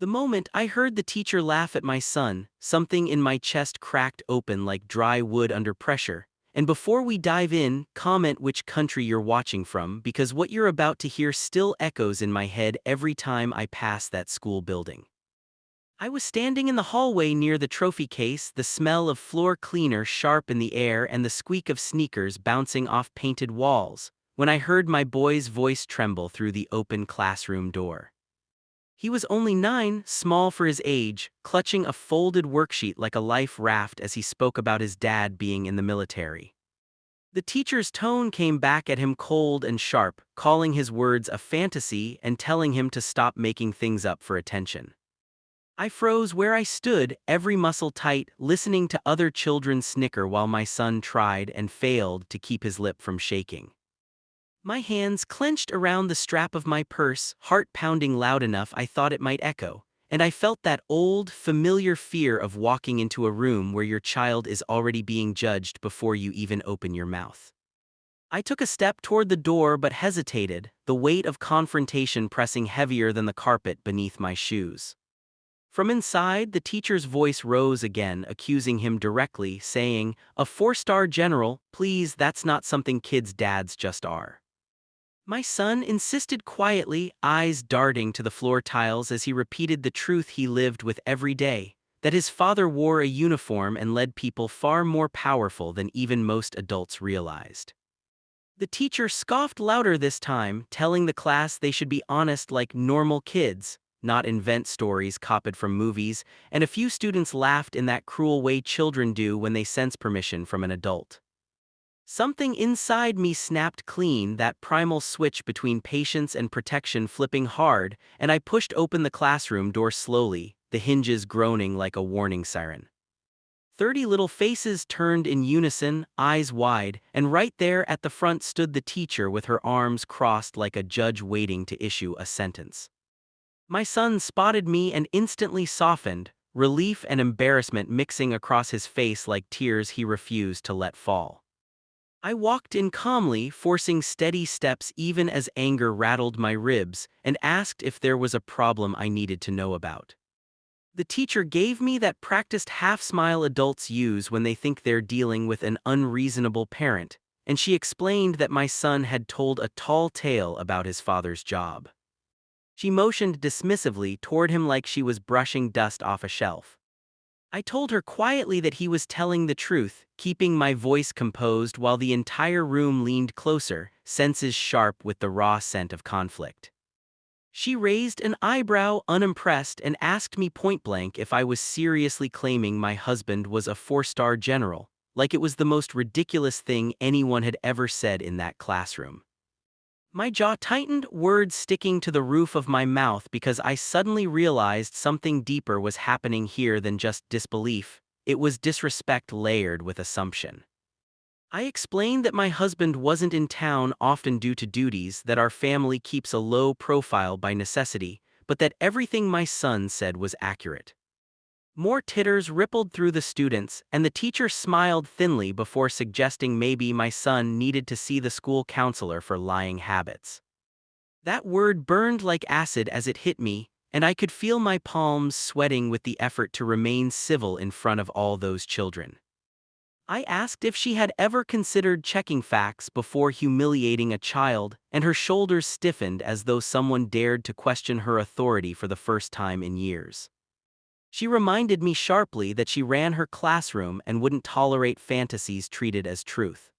The moment I heard the teacher laugh at my son, something in my chest cracked open like dry wood under pressure. And before we dive in, comment which country you're watching from because what you're about to hear still echoes in my head every time I pass that school building. I was standing in the hallway near the trophy case, the smell of floor cleaner sharp in the air and the squeak of sneakers bouncing off painted walls, when I heard my boy's voice tremble through the open classroom door. He was only 9, small for his age, clutching a folded worksheet like a life raft as he spoke about his dad being in the military. The teacher's tone came back at him cold and sharp, calling his words a fantasy and telling him to stop making things up for attention. I froze where I stood, every muscle tight, listening to other children snicker while my son tried and failed to keep his lip from shaking. My hands clenched around the strap of my purse, heart pounding loud enough I thought it might echo, and I felt that old, familiar fear of walking into a room where your child is already being judged before you even open your mouth. I took a step toward the door but hesitated, the weight of confrontation pressing heavier than the carpet beneath my shoes. From inside, the teacher's voice rose again, accusing him directly, saying, "A four-star general, please, that's not something kids' dads just are." My son insisted quietly, eyes darting to the floor tiles as he repeated the truth he lived with every day, that his father wore a uniform and led people far more powerful than even most adults realized. The teacher scoffed louder this time, telling the class they should be honest like normal kids, not invent stories copied from movies, and a few students laughed in that cruel way children do when they sense permission from an adult. Something inside me snapped clean, that primal switch between patience and protection flipping hard, and I pushed open the classroom door slowly, the hinges groaning like a warning siren. 30 little faces turned in unison, eyes wide, and right there at the front stood the teacher with her arms crossed like a judge waiting to issue a sentence. My son spotted me and instantly softened, relief and embarrassment mixing across his face like tears he refused to let fall. I walked in calmly, forcing steady steps even as anger rattled my ribs, and asked if there was a problem I needed to know about. The teacher gave me that practiced half-smile adults use when they think they're dealing with an unreasonable parent, and she explained that my son had told a tall tale about his father's job. She motioned dismissively toward him like she was brushing dust off a shelf. I told her quietly that he was telling the truth, keeping my voice composed while the entire room leaned closer, senses sharp with the raw scent of conflict. She raised an eyebrow, unimpressed, and asked me point-blank if I was seriously claiming my husband was a four-star general, like it was the most ridiculous thing anyone had ever said in that classroom. My jaw tightened, words sticking to the roof of my mouth because I suddenly realized something deeper was happening here than just disbelief. It was disrespect layered with assumption. I explained that my husband wasn't in town often due to duties, that our family keeps a low profile by necessity, but that everything my son said was accurate. More titters rippled through the students, and the teacher smiled thinly before suggesting maybe my son needed to see the school counselor for lying habits. That word burned like acid as it hit me, and I could feel my palms sweating with the effort to remain civil in front of all those children. I asked if she had ever considered checking facts before humiliating a child, and her shoulders stiffened as though someone dared to question her authority for the first time in years. She reminded me sharply that she ran her classroom and wouldn't tolerate fantasies treated as truth.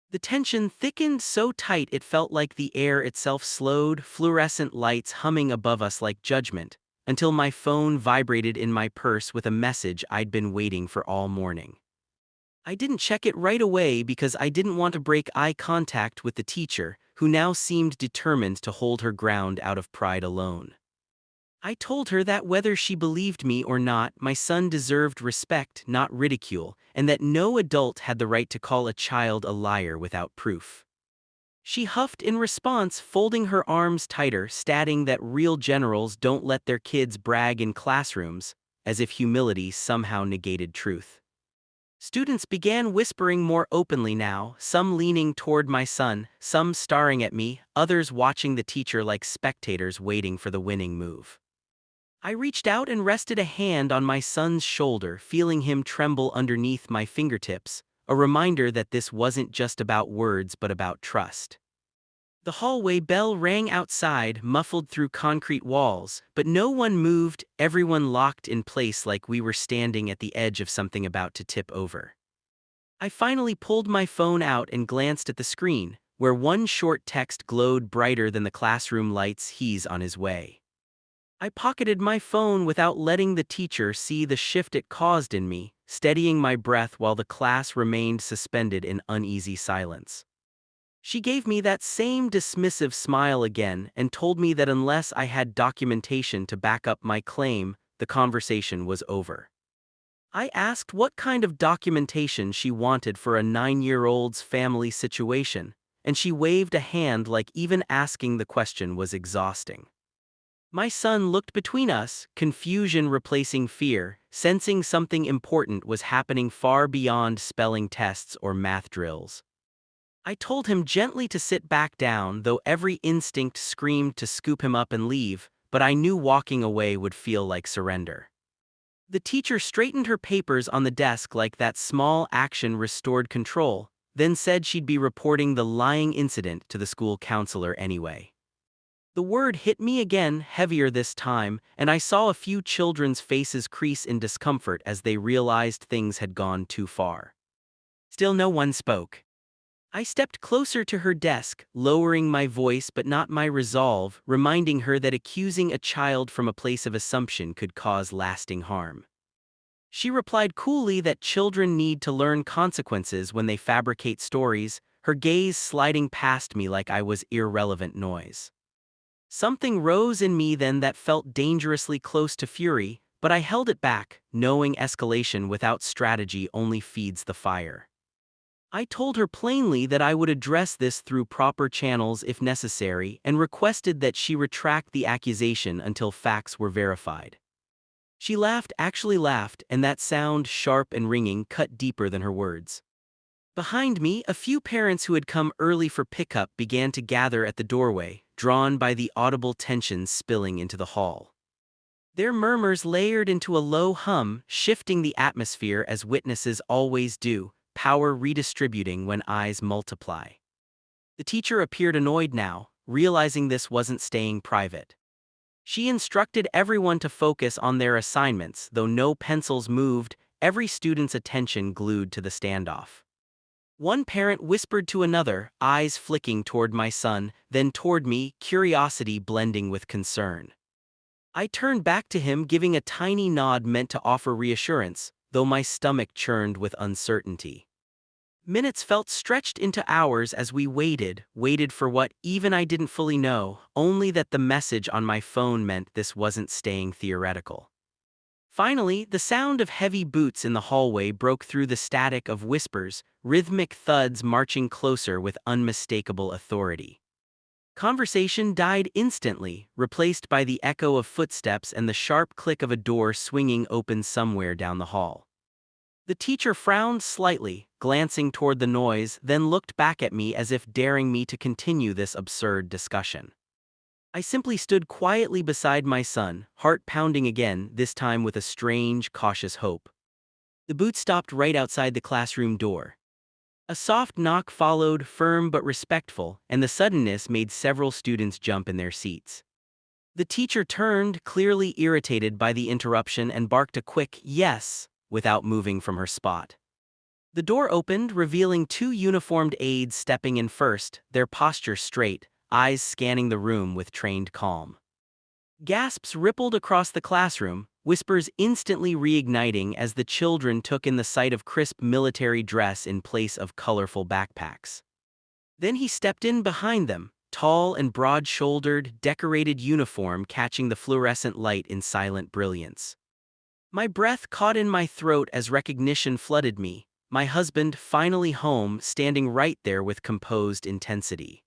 The tension thickened so tight it felt like the air itself slowed, fluorescent lights humming above us like judgment, until my phone vibrated in my purse with a message I'd been waiting for all morning. I didn't check it right away because I didn't want to break eye contact with the teacher, who now seemed determined to hold her ground out of pride alone. I told her that whether she believed me or not, my son deserved respect, not ridicule, and that no adult had the right to call a child a liar without proof. She huffed in response, folding her arms tighter, stating that real generals don't let their kids brag in classrooms, as if humility somehow negated truth. Students began whispering more openly now, some leaning toward my son, some staring at me, others watching the teacher like spectators waiting for the winning move. I reached out and rested a hand on my son's shoulder, feeling him tremble underneath my fingertips, a reminder that this wasn't just about words but about trust. The hallway bell rang outside, muffled through concrete walls, but no one moved, everyone locked in place like we were standing at the edge of something about to tip over. I finally pulled my phone out and glanced at the screen, where one short text glowed brighter than the classroom lights. "He's on his way." I pocketed my phone without letting the teacher see the shift it caused in me, steadying my breath while the class remained suspended in uneasy silence. She gave me that same dismissive smile again and told me that unless I had documentation to back up my claim, the conversation was over. I asked what kind of documentation she wanted for a 9-year-old's family situation, and she waved a hand like even asking the question was exhausting. My son looked between us, confusion replacing fear, sensing something important was happening far beyond spelling tests or math drills. I told him gently to sit back down, though every instinct screamed to scoop him up and leave, but I knew walking away would feel like surrender. The teacher straightened her papers on the desk like that small action restored control, then said she'd be reporting the lying incident to the school counselor anyway. The word hit me again, heavier this time, and I saw a few children's faces crease in discomfort as they realized things had gone too far. Still no one spoke. I stepped closer to her desk, lowering my voice but not my resolve, reminding her that accusing a child from a place of assumption could cause lasting harm. She replied coolly that children need to learn consequences when they fabricate stories, her gaze sliding past me like I was irrelevant noise. Something rose in me then that felt dangerously close to fury, but I held it back, knowing escalation without strategy only feeds the fire. I told her plainly that I would address this through proper channels if necessary and requested that she retract the accusation until facts were verified. She laughed, actually laughed, and that sound, sharp and ringing, cut deeper than her words. Behind me, a few parents who had come early for pickup began to gather at the doorway, drawn by the audible tensions spilling into the hall. Their murmurs layered into a low hum, shifting the atmosphere as witnesses always do, power redistributing when eyes multiply. The teacher appeared annoyed now, realizing this wasn't staying private. She instructed everyone to focus on their assignments, though no pencils moved, every student's attention glued to the standoff. One parent whispered to another, eyes flicking toward my son, then toward me, curiosity blending with concern. I turned back to him, giving a tiny nod meant to offer reassurance, though my stomach churned with uncertainty. Minutes felt stretched into hours as we waited for what even I didn't fully know, only that the message on my phone meant this wasn't staying theoretical. Finally, the sound of heavy boots in the hallway broke through the static of whispers, rhythmic thuds marching closer with unmistakable authority. Conversation died instantly, replaced by the echo of footsteps and the sharp click of a door swinging open somewhere down the hall. The teacher frowned slightly, glancing toward the noise, then looked back at me as if daring me to continue this absurd discussion. I simply stood quietly beside my son, heart pounding again, this time with a strange, cautious hope. The boots stopped right outside the classroom door. A soft knock followed, firm but respectful, and the suddenness made several students jump in their seats. The teacher turned, clearly irritated by the interruption, and barked a quick "yes" without moving from her spot. The door opened, revealing two uniformed aides stepping in first, their posture straight, eyes scanning the room with trained calm. Gasps rippled across the classroom, whispers instantly reigniting as the children took in the sight of crisp military dress in place of colorful backpacks. Then he stepped in behind them, tall and broad-shouldered, decorated uniform catching the fluorescent light in silent brilliance. My breath caught in my throat as recognition flooded me, my husband, finally home, standing right there with composed intensity.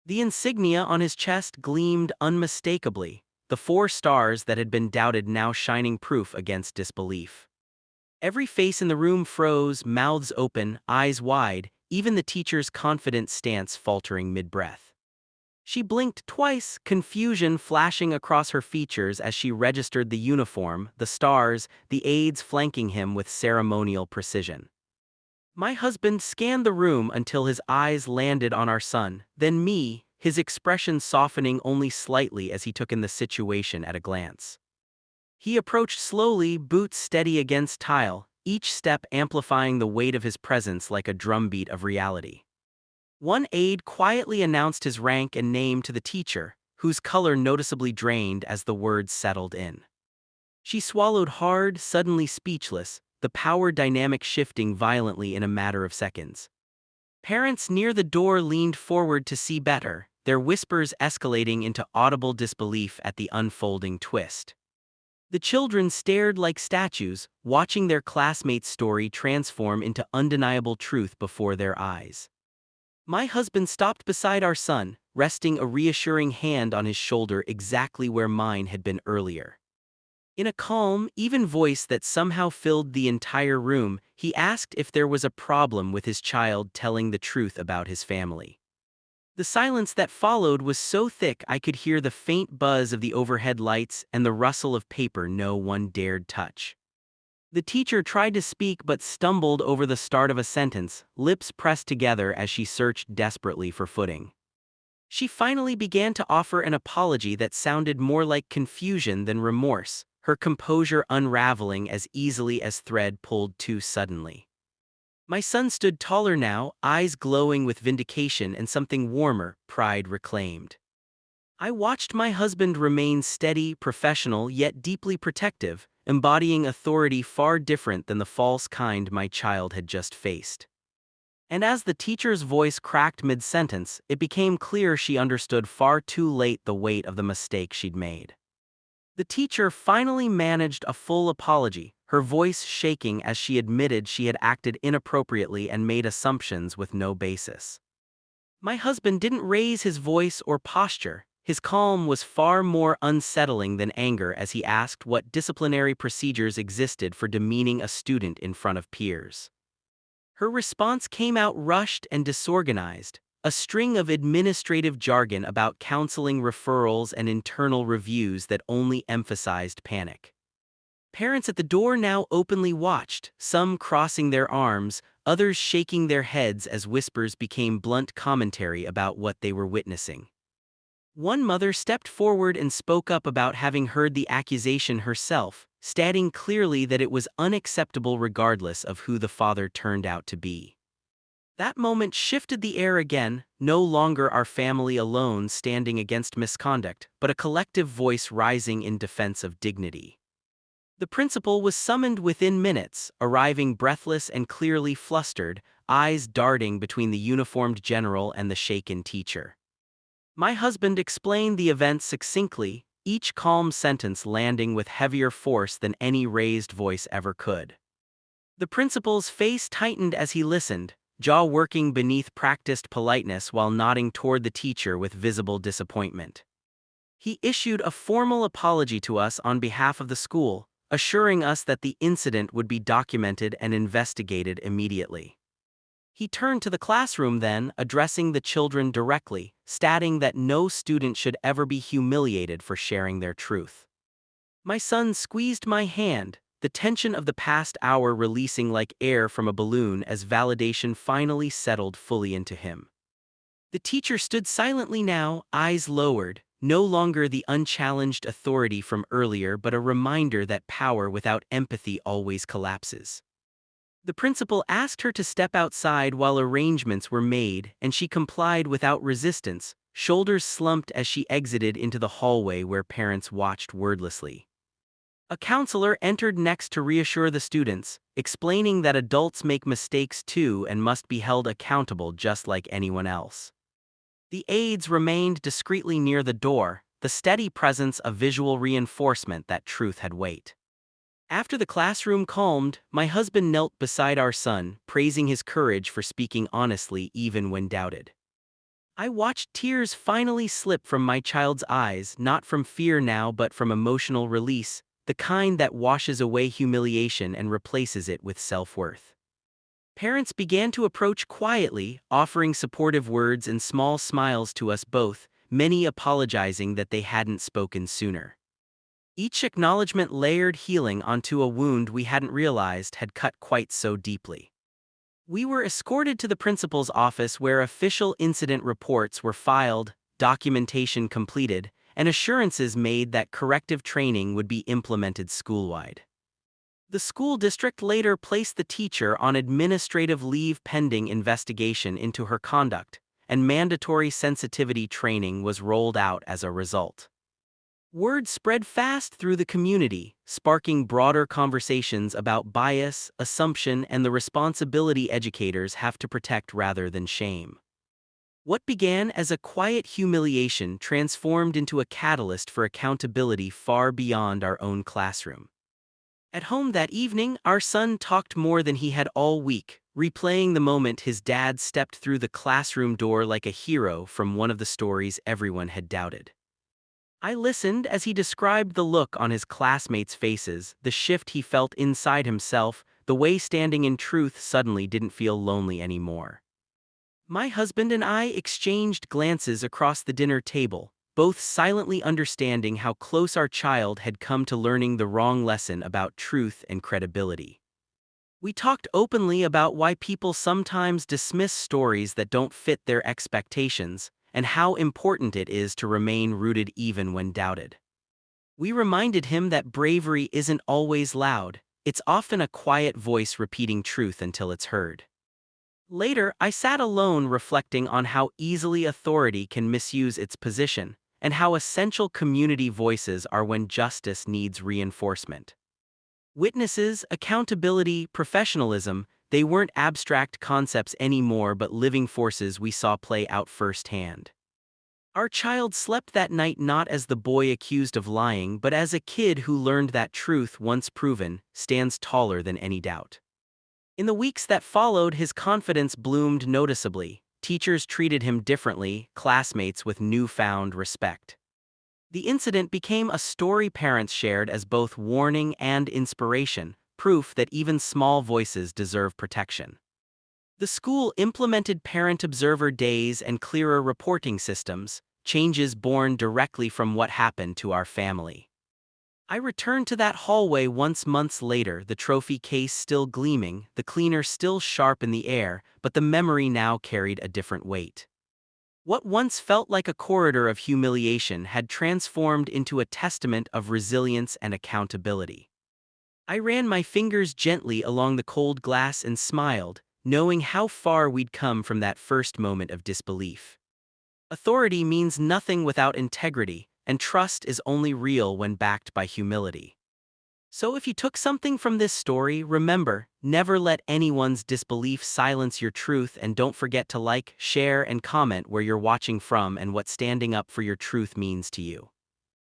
The insignia on his chest gleamed unmistakably, the 4 stars that had been doubted now shining proof against disbelief. Every face in the room froze, mouths open, eyes wide, even the teacher's confident stance faltering mid-breath. She blinked twice, confusion flashing across her features as she registered the uniform, the stars, the aides flanking him with ceremonial precision. My husband scanned the room until his eyes landed on our son, then me, his expression softening only slightly as he took in the situation at a glance. He approached slowly, boots steady against tile, each step amplifying the weight of his presence like a drumbeat of reality. One aide quietly announced his rank and name to the teacher, whose color noticeably drained as the words settled in. She swallowed hard, suddenly speechless, the power dynamic shifting violently in a matter of seconds. Parents near the door leaned forward to see better, their whispers escalating into audible disbelief at the unfolding twist. The children stared like statues, watching their classmate's story transform into undeniable truth before their eyes. My husband stopped beside our son, resting a reassuring hand on his shoulder exactly where mine had been earlier. In a calm, even voice that somehow filled the entire room, he asked if there was a problem with his child telling the truth about his family. The silence that followed was so thick I could hear the faint buzz of the overhead lights and the rustle of paper no one dared touch. The teacher tried to speak but stumbled over the start of a sentence, lips pressed together as she searched desperately for footing. She finally began to offer an apology that sounded more like confusion than remorse, her composure unraveling as easily as thread pulled too suddenly. My son stood taller now, eyes glowing with vindication and something warmer, pride reclaimed. I watched my husband remain steady, professional, yet deeply protective, embodying authority far different than the false kind my child had just faced. And as the teacher's voice cracked mid-sentence, it became clear she understood far too late the weight of the mistake she'd made. The teacher finally managed a full apology, her voice shaking as she admitted she had acted inappropriately and made assumptions with no basis. My husband didn't raise his voice or posture. His calm was far more unsettling than anger as he asked what disciplinary procedures existed for demeaning a student in front of peers. Her response came out rushed and disorganized, a string of administrative jargon about counseling referrals and internal reviews that only emphasized panic. Parents at the door now openly watched, some crossing their arms, others shaking their heads as whispers became blunt commentary about what they were witnessing. One mother stepped forward and spoke up about having heard the accusation herself, stating clearly that it was unacceptable regardless of who the father turned out to be. That moment shifted the air again, no longer our family alone standing against misconduct, but a collective voice rising in defense of dignity. The principal was summoned within minutes, arriving breathless and clearly flustered, eyes darting between the uniformed general and the shaken teacher. My husband explained the event succinctly, each calm sentence landing with heavier force than any raised voice ever could. The principal's face tightened as he listened, jaw working beneath practiced politeness while nodding toward the teacher with visible disappointment. He issued a formal apology to us on behalf of the school, assuring us that the incident would be documented and investigated immediately. He turned to the classroom then, addressing the children directly, stating that no student should ever be humiliated for sharing their truth. My son squeezed my hand, the tension of the past hour releasing like air from a balloon as validation finally settled fully into him. The teacher stood silently now, eyes lowered, no longer the unchallenged authority from earlier but a reminder that power without empathy always collapses. The principal asked her to step outside while arrangements were made, and she complied without resistance, shoulders slumped as she exited into the hallway where parents watched wordlessly. A counselor entered next to reassure the students, explaining that adults make mistakes too and must be held accountable just like anyone else. The aides remained discreetly near the door, the steady presence a visual reinforcement that truth had weight. After the classroom calmed, my husband knelt beside our son, praising his courage for speaking honestly even when doubted. I watched tears finally slip from my child's eyes, not from fear now but from emotional release, the kind that washes away humiliation and replaces it with self-worth. Parents began to approach quietly, offering supportive words and small smiles to us both, many apologizing that they hadn't spoken sooner. Each acknowledgement layered healing onto a wound we hadn't realized had cut quite so deeply. We were escorted to the principal's office where official incident reports were filed, documentation completed, and assurances made that corrective training would be implemented schoolwide. The school district later placed the teacher on administrative leave pending investigation into her conduct, and mandatory sensitivity training was rolled out as a result. Word spread fast through the community, sparking broader conversations about bias, assumption, and the responsibility educators have to protect rather than shame. What began as a quiet humiliation transformed into a catalyst for accountability far beyond our own classroom. At home that evening, our son talked more than he had all week, replaying the moment his dad stepped through the classroom door like a hero from one of the stories everyone had doubted. I listened as he described the look on his classmates' faces, the shift he felt inside himself, the way standing in truth suddenly didn't feel lonely anymore. My husband and I exchanged glances across the dinner table, both silently understanding how close our child had come to learning the wrong lesson about truth and credibility. We talked openly about why people sometimes dismiss stories that don't fit their expectations, and how important it is to remain rooted even when doubted. We reminded him that bravery isn't always loud, it's often a quiet voice repeating truth until it's heard. Later, I sat alone reflecting on how easily authority can misuse its position, and how essential community voices are when justice needs reinforcement. Witnesses, accountability, professionalism, they weren't abstract concepts anymore but living forces we saw play out firsthand. Our child slept that night not as the boy accused of lying but as a kid who learned that truth, once proven, stands taller than any doubt. In the weeks that followed, his confidence bloomed noticeably. Teachers treated him differently, classmates with newfound respect. The incident became a story parents shared as both warning and inspiration, proof that even small voices deserve protection. The school implemented parent observer days and clearer reporting systems, changes born directly from what happened to our family. I returned to that hallway once months later, the trophy case still gleaming, the cleaner still sharp in the air, but the memory now carried a different weight. What once felt like a corridor of humiliation had transformed into a testament of resilience and accountability. I ran my fingers gently along the cold glass and smiled, knowing how far we'd come from that first moment of disbelief. Authority means nothing without integrity, and trust is only real when backed by humility. So if you took something from this story, remember, never let anyone's disbelief silence your truth, and don't forget to like, share, and comment where you're watching from and what standing up for your truth means to you.